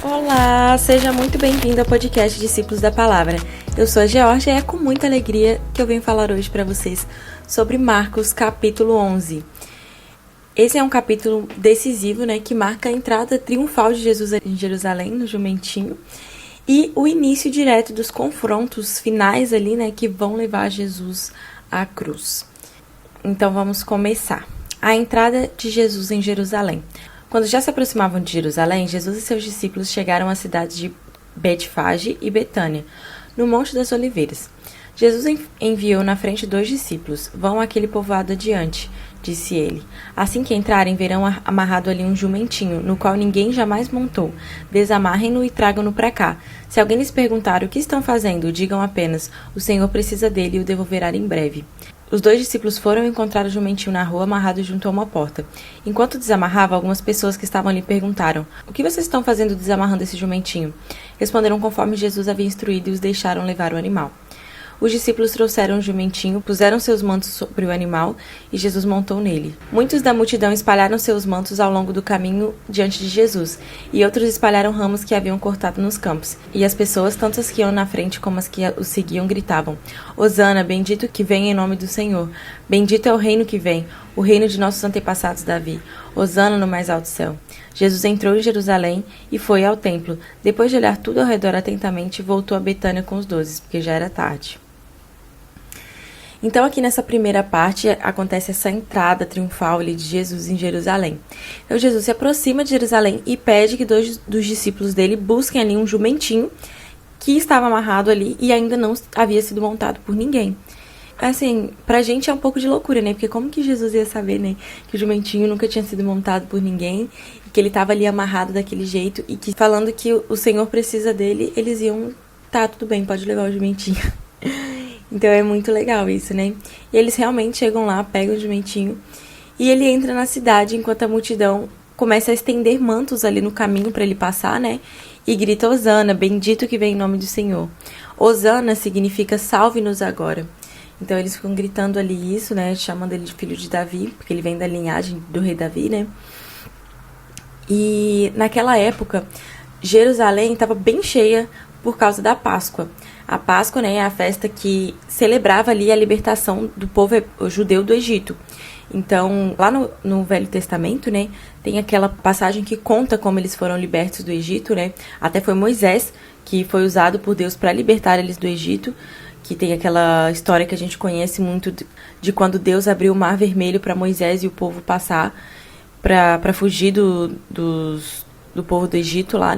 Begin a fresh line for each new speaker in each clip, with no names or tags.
Olá, seja muito bem-vindo ao podcast Discípulos da Palavra. Eu sou a Georgia e é com muita alegria que eu venho falar hoje para vocês sobre Marcos capítulo 11. Esse é um capítulo decisivo, que marca a entrada triunfal de Jesus em Jerusalém, no jumentinho, e o início direto dos confrontos finais ali, que vão levar Jesus à cruz. Então vamos começar. A entrada de Jesus em Jerusalém. Quando já se aproximavam de Jerusalém, Jesus e seus discípulos chegaram às cidades de Betfage e Betânia, no Monte das Oliveiras. Jesus enviou na frente 2 discípulos. Vão àquele povoado adiante, disse ele. Assim que entrarem, verão amarrado ali um jumentinho, no qual ninguém jamais montou. Desamarrem-no e tragam-no para cá. Se alguém lhes perguntar o que estão fazendo, digam apenas, o Senhor precisa dele e o devolverá em breve. Os 2 discípulos foram encontrar o jumentinho na rua, amarrado junto a uma porta. Enquanto desamarrava, algumas pessoas que estavam ali perguntaram, o que vocês estão fazendo desamarrando esse jumentinho? Responderam conforme Jesus havia instruído e os deixaram levar o animal. Os discípulos trouxeram o jumentinho, puseram seus mantos sobre o animal e Jesus montou nele. Muitos da multidão espalharam seus mantos ao longo do caminho diante de Jesus, e outros espalharam ramos que haviam cortado nos campos. E as pessoas, tanto as que iam na frente como as que o seguiam, gritavam, Hosana, bendito que vem em nome do Senhor. Bendito é o reino que vem, o reino de nossos antepassados Davi. Hosana no mais alto céu. Jesus entrou em Jerusalém e foi ao templo. Depois de olhar tudo ao redor atentamente, voltou a Betânia com os 12, porque já era tarde. Então, aqui nessa primeira parte, acontece essa entrada triunfal ali de Jesus em Jerusalém. Então, Jesus se aproxima de Jerusalém e pede que 2 dos discípulos dele busquem ali um jumentinho que estava amarrado ali e ainda não havia sido montado por ninguém. Assim, pra gente é um pouco de loucura, Porque como que Jesus ia saber, que o jumentinho nunca tinha sido montado por ninguém, que ele estava ali amarrado daquele jeito e que falando que o Senhor precisa dele, eles iam, tá, tudo bem, pode levar o jumentinho. Então é muito legal isso, E eles realmente chegam lá, pegam o jumentinho e ele entra na cidade enquanto a multidão começa a estender mantos ali no caminho para ele passar, E grita Hosana, bendito que vem em nome do Senhor. Hosana significa salve-nos agora. Então eles ficam gritando ali isso, Chamando ele de filho de Davi, porque ele vem da linhagem do rei Davi, E naquela época, Jerusalém estava bem cheia por causa da Páscoa. A Páscoa, é a festa que celebrava ali a libertação do povo judeu do Egito. Então, lá no Velho Testamento, tem aquela passagem que conta como eles foram libertos do Egito, Até foi Moisés que foi usado por Deus para libertar eles do Egito, que tem aquela história que a gente conhece muito de quando Deus abriu o Mar Vermelho para Moisés e o povo passar para fugir do povo do Egito lá,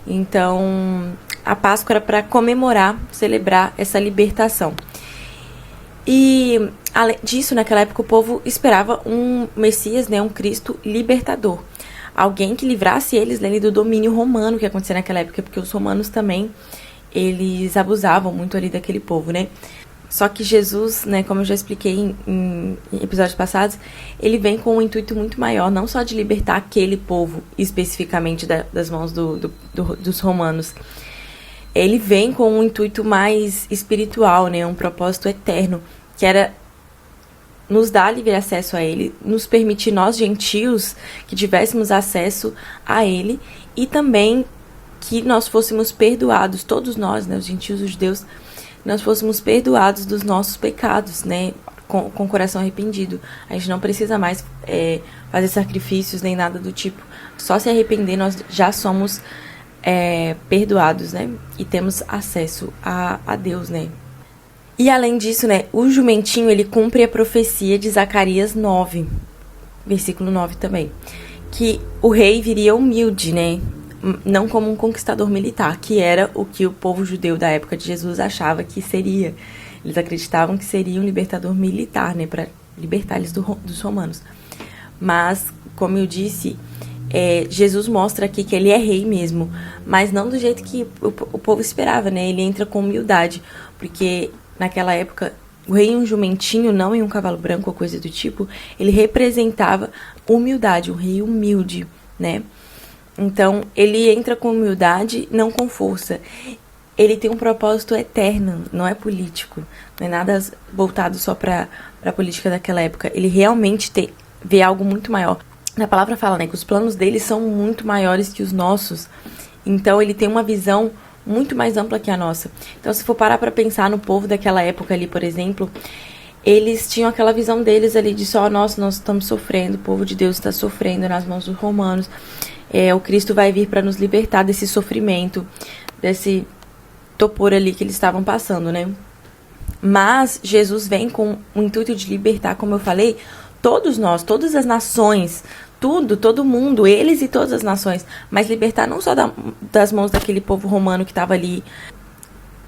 Então, a Páscoa era para comemorar, celebrar essa libertação. E, além disso, naquela época o povo esperava um Messias, um Cristo libertador. Alguém que livrasse eles do domínio romano que acontecia naquela época, porque os romanos também, eles abusavam muito ali daquele povo, Só que Jesus, como eu já expliquei em episódios passados, ele vem com um intuito muito maior, não só de libertar aquele povo, especificamente das mãos dos romanos. Ele vem com um intuito mais espiritual, um propósito eterno, que era nos dar livre acesso a ele, nos permitir, nós gentios, que tivéssemos acesso a ele, e também que nós fôssemos perdoados, todos nós, os gentios, os judeus, nós fôssemos perdoados dos nossos pecados, com o coração arrependido. A gente não precisa mais fazer sacrifícios nem nada do tipo. Só se arrepender, nós já somos perdoados, e temos acesso a Deus, E além disso, o jumentinho, ele cumpre a profecia de Zacarias 9, versículo 9 também, que o rei viria humilde, não como um conquistador militar, que era o que o povo judeu da época de Jesus achava que seria. Eles acreditavam que seria um libertador militar, para libertar eles dos romanos. Mas, como eu disse, Jesus mostra aqui que ele é rei mesmo, mas não do jeito que o povo esperava, Ele entra com humildade, porque naquela época o rei em um jumentinho, não em um cavalo branco ou coisa do tipo, ele representava humildade, um rei humilde, Então, ele entra com humildade, não com força. ele tem um propósito eterno, não é político, não é nada voltado só para a política daquela época. Ele realmente vê algo muito maior. A palavra fala, né, que os planos dele são muito maiores que os nossos. Então ele tem uma visão muito mais ampla que a nossa. Então, se for parar para pensar no povo daquela época ali, por exemplo, eles tinham aquela visão deles ali de só, nossa, nós estamos sofrendo, o povo de Deus está sofrendo nas mãos dos romanos. O Cristo vai vir para nos libertar desse sofrimento, desse topor ali que eles estavam passando, né? Mas Jesus vem com o intuito de libertar, como eu falei, todos nós, todas as nações, todo mundo, eles e todas as nações, mas libertar não só das mãos daquele povo romano que estava ali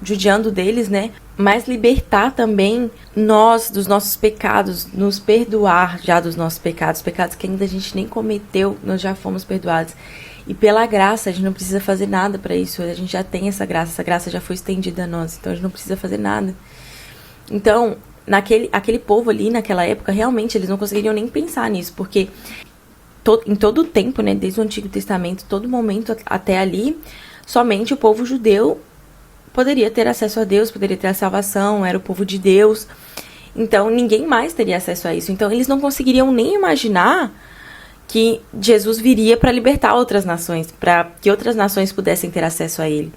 judiando deles, né? Mas libertar também nós dos nossos pecados, nos perdoar já dos nossos pecados que ainda a gente nem cometeu, nós já fomos perdoados. E pela graça, a gente não precisa fazer nada para isso, a gente já tem essa graça já foi estendida a nós, então a gente não precisa fazer nada. Então, aquele povo ali, naquela época, realmente, eles não conseguiriam nem pensar nisso, porque em todo o tempo, né, desde o Antigo Testamento, todo momento até ali, somente o povo judeu poderia ter acesso a Deus, poderia ter a salvação, era o povo de Deus. Então, ninguém mais teria acesso a isso. Então, eles não conseguiriam nem imaginar que Jesus viria para libertar outras nações, para que outras nações pudessem ter acesso a ele.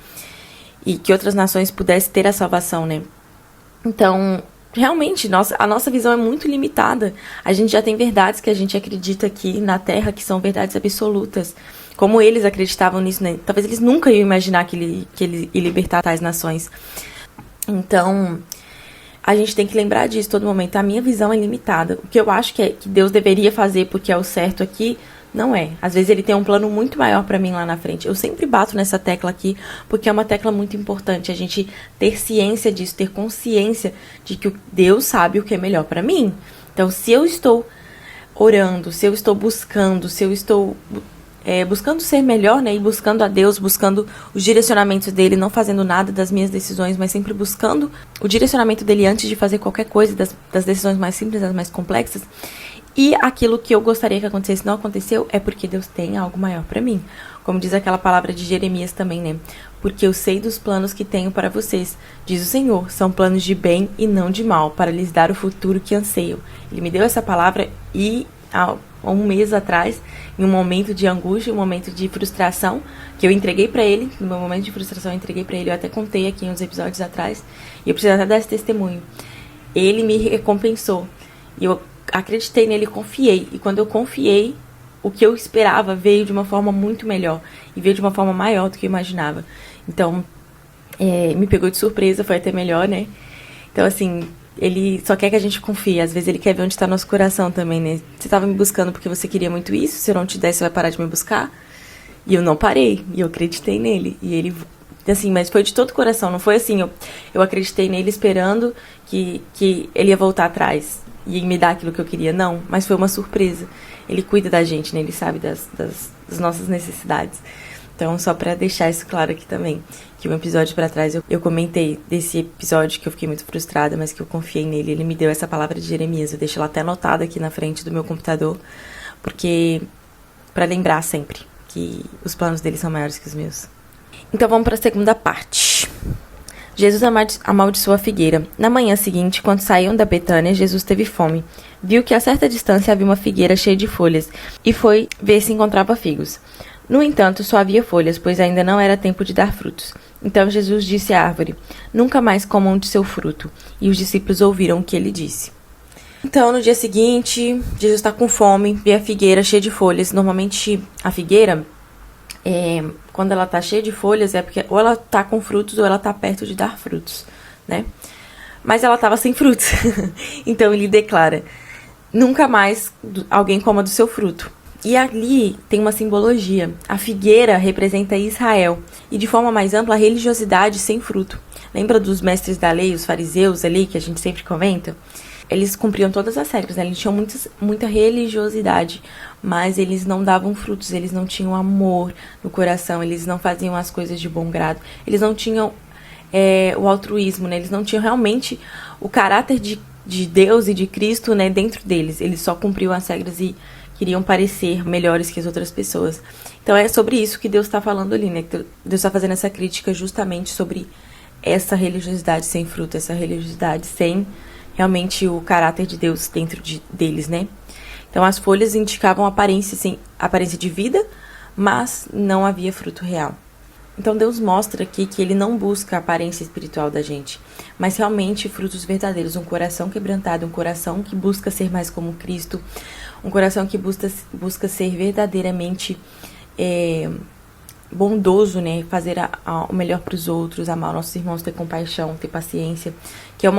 E que outras nações pudessem ter a salvação, né? Então, realmente, a nossa visão é muito limitada. A gente já tem verdades que a gente acredita aqui na Terra, que são verdades absolutas. Como eles acreditavam nisso, né? Talvez eles nunca iam imaginar que ele ia libertar tais nações. Então, a gente tem que lembrar disso todo momento. A minha visão é limitada. O que eu acho que Deus deveria fazer porque é o certo aqui, não é. Às vezes ele tem um plano muito maior pra mim lá na frente. Eu sempre bato nessa tecla aqui, porque é uma tecla muito importante. A gente ter ciência disso, ter consciência de que Deus sabe o que é melhor pra mim. Então, se eu estou orando, se eu estou buscando, se eu estou buscando ser melhor, né, e buscando a Deus, buscando os direcionamentos dele, não fazendo nada das minhas decisões, mas sempre buscando o direcionamento dele antes de fazer qualquer coisa, das decisões mais simples, das mais complexas. E aquilo que eu gostaria que acontecesse não aconteceu, é porque Deus tem algo maior pra mim. Como diz aquela palavra de Jeremias também, né? Porque eu sei dos planos que tenho para vocês, diz o Senhor, são planos de bem e não de mal, para lhes dar o futuro que anseiam. Ele me deu essa palavra e há um mês atrás, em um momento de angústia, um momento de frustração, que eu entreguei pra ele, no meu momento de frustração eu entreguei pra ele, eu até contei aqui uns episódios atrás, e eu preciso até dar esse testemunho. Ele me recompensou, e eu acreditei nele, confiei, e quando eu confiei, o que eu esperava veio de uma forma muito melhor, e veio de uma forma maior do que eu imaginava. Então, me pegou de surpresa, foi até melhor, né? Então, assim, ele só quer que a gente confie. Às vezes ele quer ver onde está nosso coração também, né? Você estava me buscando porque você queria muito isso. Se eu não te der, você vai parar de me buscar? E eu não parei. E eu acreditei nele. E ele, assim, mas foi de todo o coração. Não foi assim, eu acreditei nele esperando que ele ia voltar atrás e me dar aquilo que eu queria. Não, mas foi uma surpresa. Ele cuida da gente, né? Ele sabe das nossas necessidades. Então, só pra deixar isso claro aqui também, que um episódio pra trás eu comentei desse episódio que eu fiquei muito frustrada, mas que eu confiei nele. Ele me deu essa palavra de Jeremias, eu deixo ela até anotada aqui na frente do meu computador, porque pra lembrar sempre que os planos dele são maiores que os meus. Então, vamos pra segunda parte. Jesus amaldiçoou a figueira. Na manhã seguinte, quando saíam da Betânia, Jesus teve fome. Viu que a certa distância havia uma figueira cheia de folhas, e foi ver se encontrava figos. No entanto, só havia folhas, pois ainda não era tempo de dar frutos. Então Jesus disse à árvore, nunca mais comam de seu fruto. E os discípulos ouviram o que ele disse. Então, no dia seguinte, Jesus está com fome, vê a figueira cheia de folhas. Normalmente, a figueira, quando ela está cheia de folhas, é porque ou ela está com frutos ou ela está perto de dar frutos, né? Mas ela estava sem frutos. Então, ele declara, nunca mais alguém coma do seu fruto. E ali tem uma simbologia. A figueira representa Israel. E de forma mais ampla, a religiosidade sem fruto. Lembra dos mestres da lei, os fariseus ali, que a gente sempre comenta? Eles cumpriam todas as regras, né? Eles tinham muita religiosidade, mas eles não davam frutos, eles não tinham amor no coração, eles não faziam as coisas de bom grado, eles não tinham o altruísmo, né? Eles não tinham realmente o caráter de Deus e de Cristo, né, dentro deles. Eles só cumpriam as regras queriam parecer melhores que as outras pessoas. Então é sobre isso que Deus está falando ali, né? Deus está fazendo essa crítica justamente sobre essa religiosidade sem fruto, essa religiosidade sem realmente o caráter de Deus dentro deles, né? Então as folhas indicavam aparência de vida, mas não havia fruto real. Então Deus mostra aqui que Ele não busca a aparência espiritual da gente, mas realmente frutos verdadeiros, um coração quebrantado, um coração que busca ser mais como Cristo, um coração que busca ser verdadeiramente bondoso, né? Fazer o melhor para os outros, amar nossos irmãos, ter compaixão, ter paciência, que é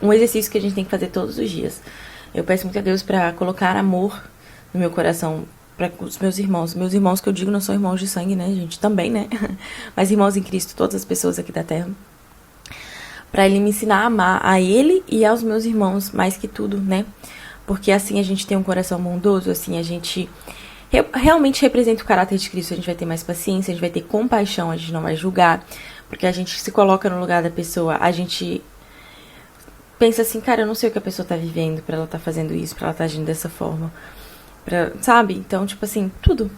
um exercício que a gente tem que fazer todos os dias. Eu peço muito a Deus para colocar amor no meu coração, para os meus irmãos que eu digo não são irmãos de sangue, né, gente, também, né, mas irmãos em Cristo, todas as pessoas aqui da terra, para Ele me ensinar a amar a Ele e aos meus irmãos mais que tudo, né, porque assim a gente tem um coração bondoso, assim a gente realmente representa o caráter de Cristo, a gente vai ter mais paciência, a gente vai ter compaixão, a gente não vai julgar, porque a gente se coloca no lugar da pessoa, a gente pensa assim, cara, eu não sei o que a pessoa tá vivendo pra ela tá fazendo isso, pra ela tá agindo dessa forma, sabe? Então, tipo assim, tudo.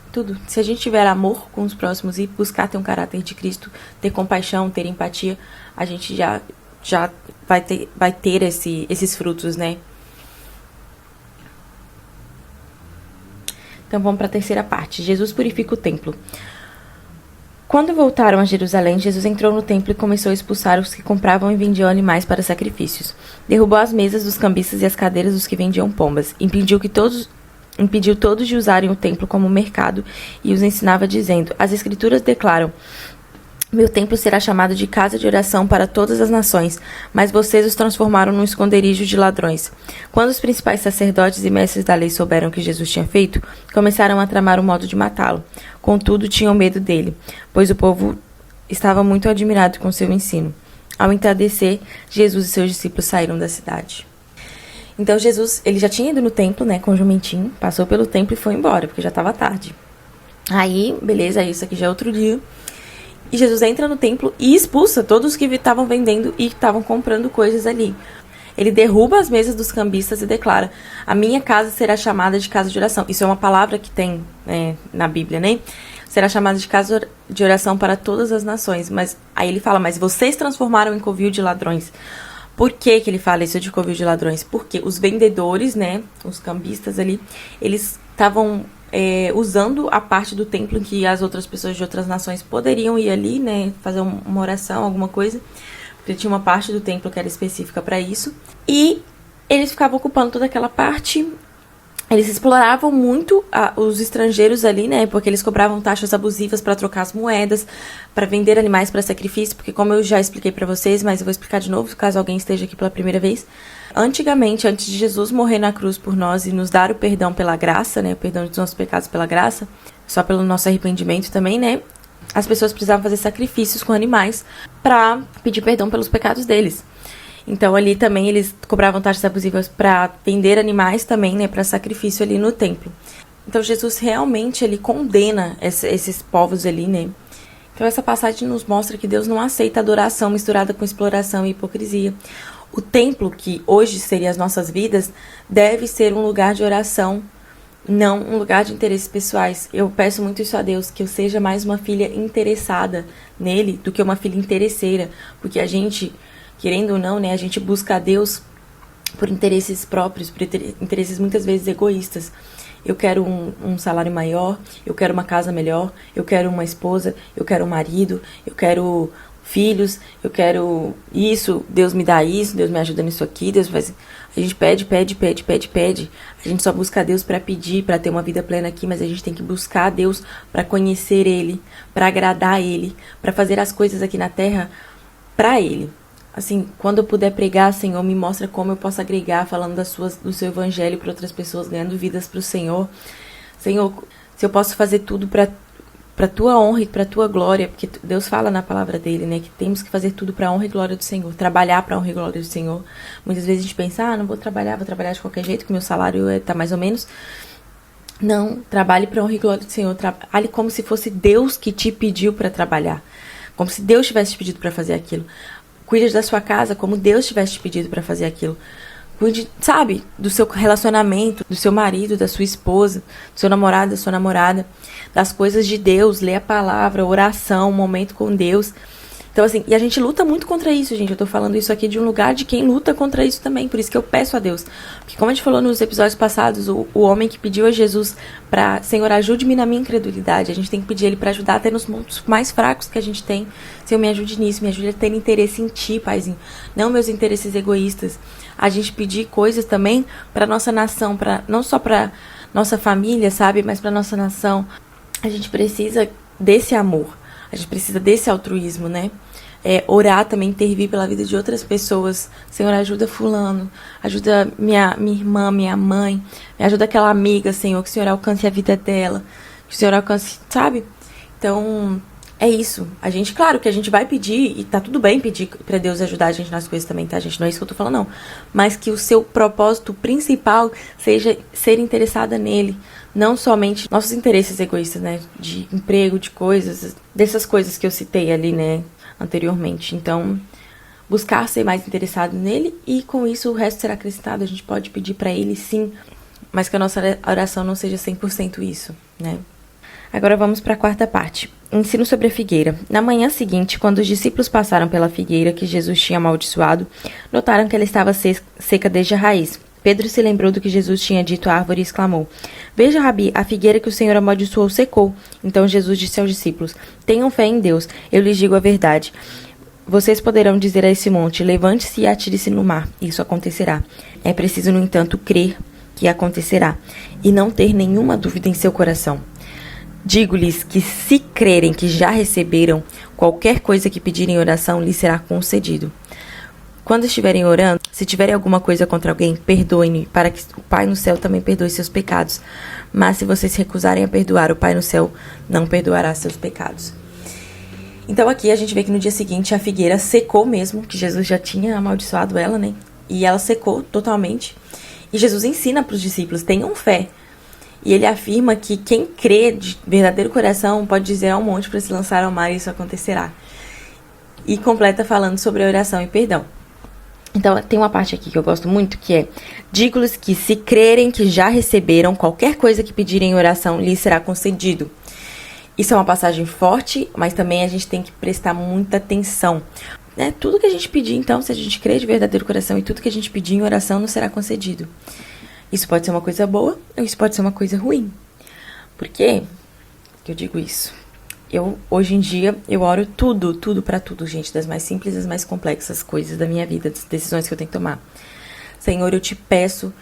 Se a gente tiver amor com os próximos e buscar ter um caráter de Cristo, ter compaixão, ter empatia, a gente já vai ter esses frutos, né? Então, vamos para a terceira parte. Jesus purifica o templo. Quando voltaram a Jerusalém, Jesus entrou no templo e começou a expulsar os que compravam e vendiam animais para sacrifícios. Derrubou as mesas dos cambistas e as cadeiras dos que vendiam pombas. Impediu todos de usarem o templo como mercado e os ensinava dizendo: as escrituras declaram: meu templo será chamado de casa de oração para todas as nações, mas vocês os transformaram num esconderijo de ladrões. Quando os principais sacerdotes e mestres da lei souberam o que Jesus tinha feito, começaram a tramar um modo de matá-lo. Contudo, tinham medo dele, pois o povo estava muito admirado com seu ensino. Ao entardecer, Jesus e seus discípulos saíram da cidade. Então Jesus, ele já tinha ido no templo, né, com o jumentinho, passou pelo templo e foi embora, porque já estava tarde. Aí, beleza, isso aqui já é outro dia. E Jesus entra no templo e expulsa todos que estavam vendendo e estavam comprando coisas ali. Ele derruba as mesas dos cambistas e declara: a minha casa será chamada de casa de oração. Isso é uma palavra que tem na Bíblia, né? Será chamada de casa de oração para todas as nações. Mas aí ele fala: mas vocês transformaram em covil de ladrões. Por que ele fala isso de covil de ladrões? Porque os vendedores, né, os cambistas ali, eles estavam usando a parte do templo em que as outras pessoas de outras nações poderiam ir ali, né, fazer uma oração, alguma coisa, porque tinha uma parte do templo que era específica para isso, e eles ficavam ocupando toda aquela parte. Eles exploravam muito os estrangeiros ali, né, porque eles cobravam taxas abusivas para trocar as moedas, para vender animais para sacrifício, porque como eu já expliquei para vocês, mas eu vou explicar de novo, caso alguém esteja aqui pela primeira vez. Antigamente, antes de Jesus morrer na cruz por nós e nos dar o perdão pela graça, né, o perdão dos nossos pecados pela graça, só pelo nosso arrependimento também, né, as pessoas precisavam fazer sacrifícios com animais para pedir perdão pelos pecados deles. Então, ali também eles cobravam taxas abusivas para vender animais também, né, para sacrifício ali no templo. Então, Jesus realmente, ele condena esses povos ali, né. Então, essa passagem nos mostra que Deus não aceita adoração misturada com exploração e hipocrisia. O templo, que hoje seria as nossas vidas, deve ser um lugar de oração, não um lugar de interesses pessoais. Eu peço muito isso a Deus, que eu seja mais uma filha interessada nele do que uma filha interesseira, porque a gente, querendo ou não, né, a gente busca a Deus por interesses próprios, por interesses muitas vezes egoístas. Eu quero um salário maior, eu quero uma casa melhor, eu quero uma esposa, eu quero um marido, eu quero filhos, eu quero isso, Deus me dá isso, Deus me ajuda nisso aqui, Deus faz... A gente pede. A gente só busca a Deus para pedir, para ter uma vida plena aqui, mas a gente tem que buscar a Deus para conhecer Ele, para agradar Ele, para fazer as coisas aqui na terra para Ele. Assim, quando eu puder pregar, Senhor, me mostra como eu posso agregar, falando do seu evangelho para outras pessoas, ganhando vidas para o Senhor. Senhor, se eu posso fazer tudo para tua honra e para tua glória, porque Deus fala na palavra dele, né, que temos que fazer tudo para honra e glória do Senhor, trabalhar para honra e glória do Senhor. Muitas vezes a gente pensa: não vou trabalhar de qualquer jeito, que meu salário tá mais ou menos. Não, trabalhe para honra e glória do Senhor, trabalhe como se fosse Deus que te pediu para trabalhar, como se Deus tivesse te pedido para fazer aquilo. Cuide da sua casa como Deus tivesse te pedido para fazer aquilo. Cuide, sabe, do seu relacionamento, do seu marido, da sua esposa, do seu namorado, da sua namorada, das coisas de Deus, ler a palavra, oração, momento com Deus. Então, assim, e a gente luta muito contra isso, gente. Eu tô falando isso aqui de um lugar de quem luta contra isso também. Por isso que eu peço a Deus. Porque como a gente falou nos episódios passados, o homem que pediu a Jesus pra, Senhor, ajude-me na minha incredulidade. A gente tem que pedir ele pra ajudar até nos pontos mais fracos que a gente tem. Senhor, me ajude nisso, me ajude a ter interesse em ti, Paizinho. Não meus interesses egoístas. A gente pedir coisas também pra nossa nação, não só pra nossa família, sabe? Mas pra nossa nação. A gente precisa desse amor. A gente precisa desse altruísmo, né? Orar também, intervir pela vida de outras pessoas. Senhor, ajuda fulano, ajuda minha irmã, minha mãe, me ajuda aquela amiga, Senhor, que o Senhor alcance a vida dela, que o Senhor alcance, sabe? Então, é isso. A gente, claro que a gente vai pedir, e tá tudo bem pedir pra Deus ajudar a gente nas coisas também, tá, gente? Não é isso que eu tô falando, não. Mas que o seu propósito principal seja ser interessada nele. Não somente nossos interesses egoístas, né? De emprego, de coisas, dessas coisas que eu citei ali, né? Anteriormente. Então, buscar ser mais interessado nele e com isso o resto será acrescentado. A gente pode pedir pra ele, sim, mas que a nossa oração não seja 100% isso, né? Agora vamos para a quarta parte. Ensino sobre a figueira. Na manhã seguinte, quando os discípulos passaram pela figueira que Jesus tinha amaldiçoado, notaram que ela estava seca desde a raiz. Pedro se lembrou do que Jesus tinha dito à árvore e exclamou: Veja, Rabi, a figueira que o Senhor amaldiçoou secou. Então Jesus disse aos discípulos: Tenham fé em Deus, eu lhes digo a verdade. Vocês poderão dizer a esse monte: Levante-se e atire-se no mar. Isso acontecerá. É preciso, no entanto, crer que acontecerá e não ter nenhuma dúvida em seu coração. Digo-lhes que se crerem que já receberam, qualquer coisa que pedirem em oração lhes será concedido. Quando estiverem orando, se tiverem alguma coisa contra alguém, perdoem-me, para que o Pai no céu também perdoe seus pecados. Mas se vocês se recusarem a perdoar, o Pai no céu não perdoará seus pecados. Então aqui a gente vê que no dia seguinte a figueira secou mesmo, que Jesus já tinha amaldiçoado ela, né? E ela secou totalmente. E Jesus ensina para os discípulos: tenham fé. E ele afirma que quem crê de verdadeiro coração pode dizer ao monte para se lançar ao mar e isso acontecerá. E completa falando sobre a oração e perdão. Então, tem uma parte aqui que eu gosto muito, que é: digo-lhes que se crerem que já receberam, qualquer coisa que pedirem em oração lhes será concedido. Isso é uma passagem forte, mas também a gente tem que prestar muita atenção. Né? Tudo que a gente pedir, então, se a gente crer de verdadeiro coração e tudo que a gente pedir em oração não será concedido. Isso pode ser uma coisa boa ou isso pode ser uma coisa ruim. Por quê que eu digo isso? Hoje em dia, eu oro tudo pra tudo, gente. Das mais simples às mais complexas coisas da minha vida, das decisões que eu tenho que tomar. Senhor, eu te peço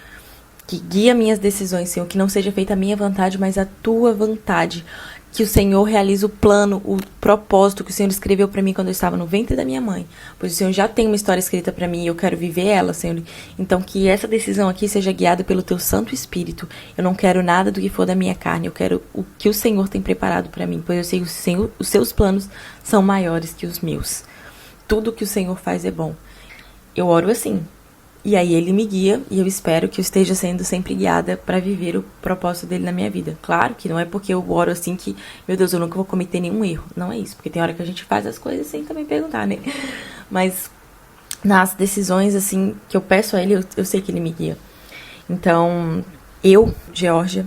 que guie minhas decisões, Senhor, que não seja feita a minha vontade, mas a tua vontade. Que o Senhor realize o plano, o propósito que o Senhor escreveu para mim quando eu estava no ventre da minha mãe. Pois o Senhor já tem uma história escrita para mim e eu quero viver ela, Senhor. Então que essa decisão aqui seja guiada pelo teu Santo Espírito. Eu não quero nada do que for da minha carne. Eu quero o que o Senhor tem preparado para mim. Pois eu sei que os seus planos são maiores que os meus. Tudo que o Senhor faz é bom. Eu oro assim. E aí ele me guia e eu espero que eu esteja sendo sempre guiada para viver o propósito dele na minha vida. Claro que não é porque eu oro assim que, meu Deus, eu nunca vou cometer nenhum erro. Não é isso, porque tem hora que a gente faz as coisas sem também perguntar, né? Mas nas decisões, assim, que eu peço a ele, eu sei que ele me guia. Então, eu, Georgia,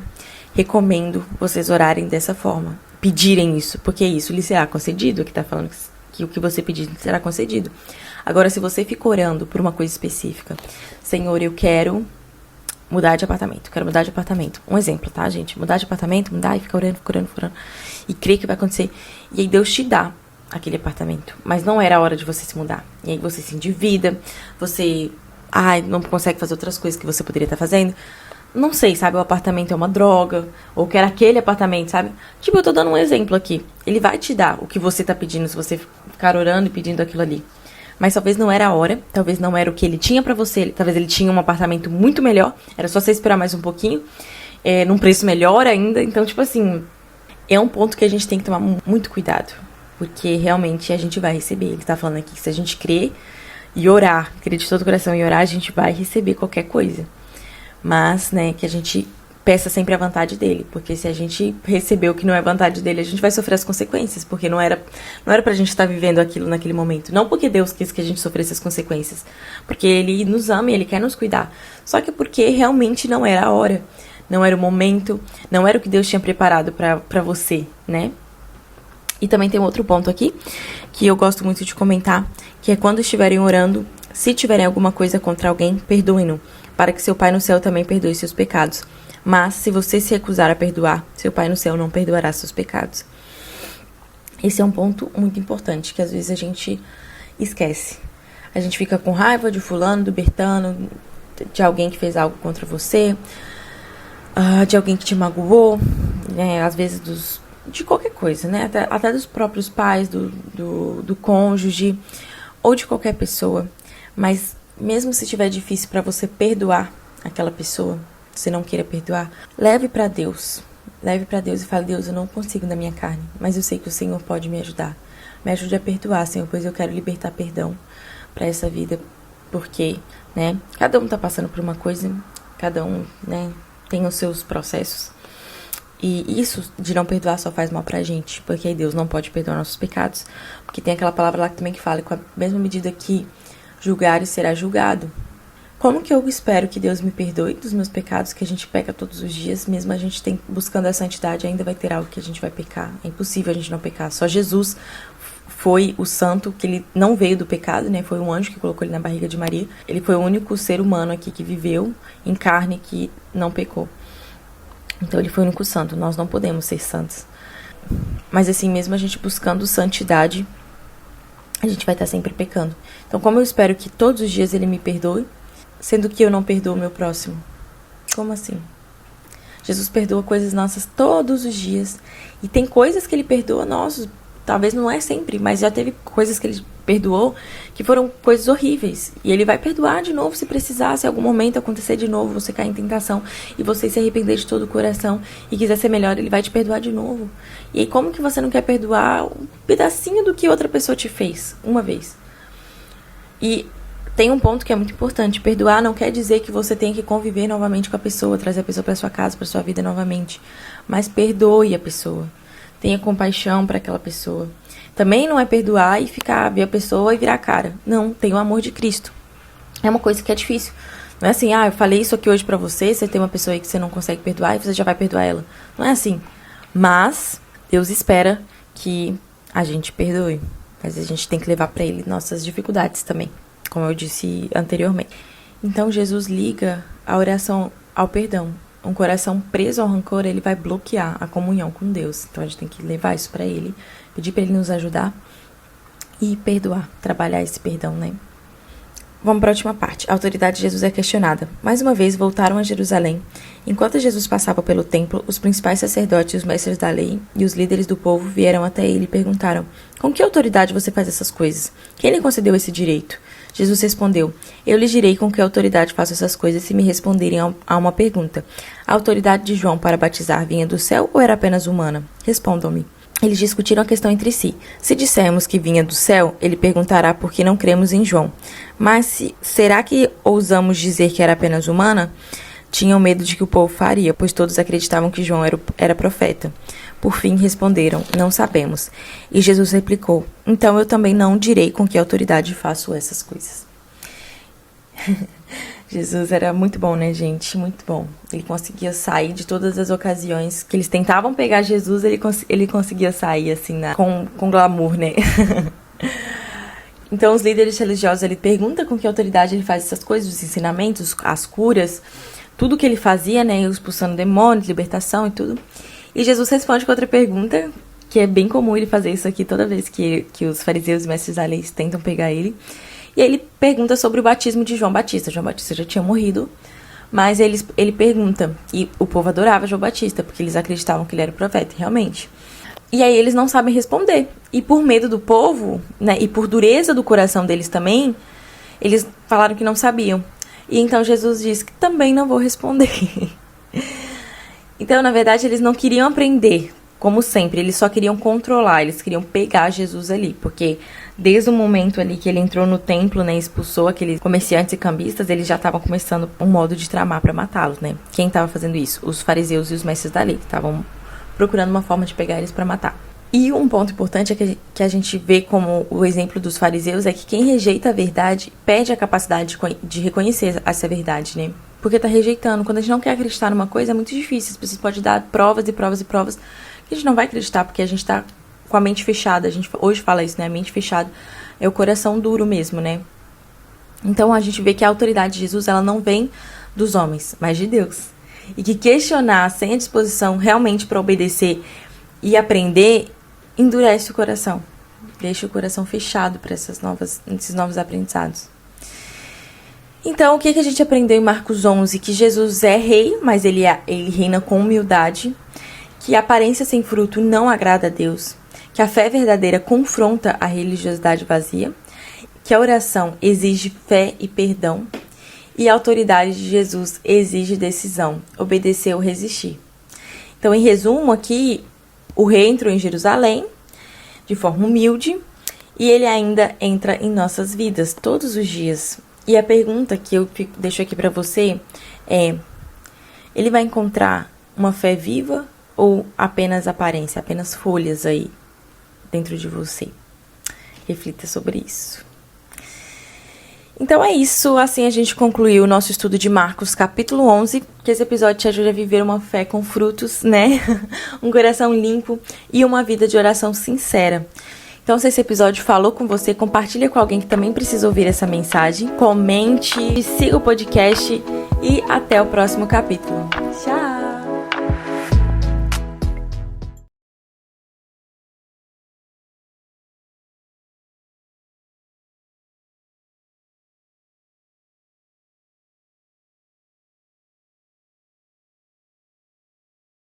recomendo vocês orarem dessa forma. Pedirem isso, porque isso lhe será concedido. Aqui tá falando que o que você pedir será concedido. Agora, se você fica orando por uma coisa específica, Senhor, eu quero mudar de apartamento, Um exemplo, tá, gente? Mudar de apartamento, mudar e fica orando. E crer que vai acontecer. E aí Deus te dá aquele apartamento. Mas não era a hora de você se mudar. E aí você se endivida, você não consegue fazer outras coisas que você poderia estar fazendo. Não sei, sabe? O apartamento é uma droga. Ou quer aquele apartamento, sabe? Tipo, eu tô dando um exemplo aqui. Ele vai te dar o que você tá pedindo se você ficar orando e pedindo aquilo ali. Mas talvez não era a hora, talvez não era o que ele tinha pra você, talvez ele tinha um apartamento muito melhor, era só você esperar mais um pouquinho, num preço melhor ainda. Então, tipo assim, é um ponto que a gente tem que tomar muito cuidado, porque realmente a gente vai receber. Ele tá falando aqui que se a gente crer e crer de todo o coração e orar, a gente vai receber qualquer coisa. Mas, né, que a gente peça sempre a vontade dele, porque se a gente receber o que não é vontade dele, a gente vai sofrer as consequências, porque não era pra gente estar vivendo aquilo naquele momento. Não porque Deus quis que a gente sofresse as consequências, porque ele nos ama e ele quer nos cuidar. Só que porque realmente não era a hora, não era o momento, não era o que Deus tinha preparado pra você, né? E também tem um outro ponto aqui, que eu gosto muito de comentar, que é quando estiverem orando, se tiverem alguma coisa contra alguém, perdoem-no, para que seu Pai no céu também perdoe seus pecados. Mas, se você se recusar a perdoar, seu Pai no céu não perdoará seus pecados. Esse é um ponto muito importante, que às vezes a gente esquece. A gente fica com raiva de fulano, do Bertano, de alguém que fez algo contra você, de alguém que te magoou, né? Às vezes de qualquer coisa, né? Até dos próprios pais, do cônjuge, ou de qualquer pessoa. Mas mesmo se estiver difícil para você perdoar aquela pessoa, você não queira perdoar, leve para Deus. Leve para Deus e fale: Deus, eu não consigo na minha carne, mas eu sei que o Senhor pode me ajudar. Me ajude a perdoar, Senhor, pois eu quero libertar perdão para essa vida, porque, né, cada um tá passando por uma coisa, cada um, né, tem os seus processos. E isso de não perdoar só faz mal pra gente, porque aí Deus não pode perdoar nossos pecados, porque tem aquela palavra lá também que fala: com a mesma medida que julgares, será julgado. Como que eu espero que Deus me perdoe dos meus pecados, que a gente peca todos os dias, mesmo a gente buscando a santidade, ainda vai ter algo que a gente vai pecar. É impossível a gente não pecar. Só Jesus foi o santo, que ele não veio do pecado, né? Foi um anjo que colocou ele na barriga de Maria. Ele foi o único ser humano aqui que viveu em carne, que não pecou. Então ele foi o único santo. Nós não podemos ser santos. Mas assim, mesmo a gente buscando santidade, a gente vai estar sempre pecando. Então, como eu espero que todos os dias ele me perdoe, sendo que eu não perdoo o meu próximo? Como assim? Jesus perdoa coisas nossas todos os dias. E tem coisas que ele perdoa nossos. Talvez não é sempre, mas já teve coisas que ele perdoou que foram coisas horríveis. E ele vai perdoar de novo se precisar, se em algum momento acontecer de novo, você cair em tentação e você se arrepender de todo o coração e quiser ser melhor, ele vai te perdoar de novo. E aí, como que você não quer perdoar um pedacinho do que outra pessoa te fez uma vez? E tem um ponto que é muito importante: perdoar não quer dizer que você tem que conviver novamente com a pessoa, trazer a pessoa para sua casa, para sua vida novamente. Mas perdoe a pessoa. Tenha compaixão para aquela pessoa. Também não é perdoar e ver a pessoa e virar a cara. Não, tem o amor de Cristo. É uma coisa que é difícil. Não é assim: eu falei isso aqui hoje pra você tem uma pessoa aí que você não consegue perdoar e você já vai perdoar ela. Não é assim. Mas Deus espera que a gente perdoe. Mas a gente tem que levar pra ele nossas dificuldades também, como eu disse anteriormente. Então Jesus liga a oração ao perdão. Um coração preso ao rancor, ele vai bloquear a comunhão com Deus. Então a gente tem que levar isso pra ele, pedir pra ele nos ajudar e perdoar, trabalhar esse perdão, né? Vamos para a última parte. A autoridade de Jesus é questionada. Mais uma vez voltaram a Jerusalém. Enquanto Jesus passava pelo templo, os principais sacerdotes, os mestres da lei e os líderes do povo vieram até ele e perguntaram: com que autoridade você faz essas coisas? Quem lhe concedeu esse direito? Jesus respondeu: eu lhes direi com que autoridade faço essas coisas se me responderem a uma pergunta. A autoridade de João para batizar vinha do céu ou era apenas humana? Respondam-me. Eles discutiram a questão entre si. Se dissermos que vinha do céu, ele perguntará por que não cremos em João. Mas será que ousamos dizer que era apenas humana? Tinham medo de que o povo faria, pois todos acreditavam que João era profeta. Por fim responderam: não sabemos. E Jesus replicou: então eu também não direi com que autoridade faço essas coisas. Jesus era muito bom, né, gente? Muito bom. Ele conseguia sair de todas as ocasiões que eles tentavam pegar Jesus, ele conseguia sair, assim, com glamour, né? Então, os líderes religiosos, ele pergunta com que autoridade ele faz essas coisas, os ensinamentos, as curas, tudo que ele fazia, né? Expulsando demônios, libertação e tudo. E Jesus responde com outra pergunta, que é bem comum ele fazer isso aqui toda vez que os fariseus e mestres da lei tentam pegar ele. E ele pergunta sobre o batismo de João Batista. João Batista já tinha morrido, mas ele pergunta. E o povo adorava João Batista, porque eles acreditavam que ele era o profeta, realmente. E aí eles não sabem responder. E por medo do povo, né, e por dureza do coração deles também, eles falaram que não sabiam. E então Jesus disse que também não vou responder. Então, na verdade, eles não queriam aprender como sempre, eles só queriam controlar, eles queriam pegar Jesus ali, porque desde o momento ali que ele entrou no templo, né, expulsou aqueles comerciantes e cambistas, eles já estavam começando um modo de tramar para matá-los, né? Quem estava fazendo isso? Os fariseus e os mestres da lei, que estavam procurando uma forma de pegar eles para matar. E um ponto importante é que a gente vê como o exemplo dos fariseus é que quem rejeita a verdade perde a capacidade de reconhecer essa verdade, né? Porque tá rejeitando. Quando a gente não quer acreditar numa coisa, é muito difícil. As pessoas podem dar provas e provas e provas que a gente não vai acreditar, porque a gente tá com a mente fechada. A gente hoje fala isso, né? A mente fechada é o coração duro mesmo, né? Então a gente vê que a autoridade de Jesus, ela não vem dos homens, mas de Deus. E que questionar sem a disposição realmente para obedecer e aprender endurece o coração. Deixa o coração fechado para esses novos aprendizados. Então, o que a gente aprendeu em Marcos 11? Que Jesus é rei, mas ele reina com humildade. Que a aparência sem fruto não agrada a Deus. Que a fé verdadeira confronta a religiosidade vazia. Que a oração exige fé e perdão. E a autoridade de Jesus exige decisão, obedecer ou resistir. Então, em resumo aqui, o rei entrou em Jerusalém de forma humilde e ele ainda entra em nossas vidas todos os dias. E a pergunta que eu deixo aqui para você é: ele vai encontrar uma fé viva ou apenas aparência, apenas folhas aí dentro de você? Reflita sobre isso. Então é isso, assim a gente concluiu o nosso estudo de Marcos capítulo 11, que esse episódio te ajude a viver uma fé com frutos, né? Um coração limpo e uma vida de oração sincera. Então se esse episódio falou com você, compartilha com alguém que também precisa ouvir essa mensagem, comente, siga o podcast e até o próximo capítulo. Tchau!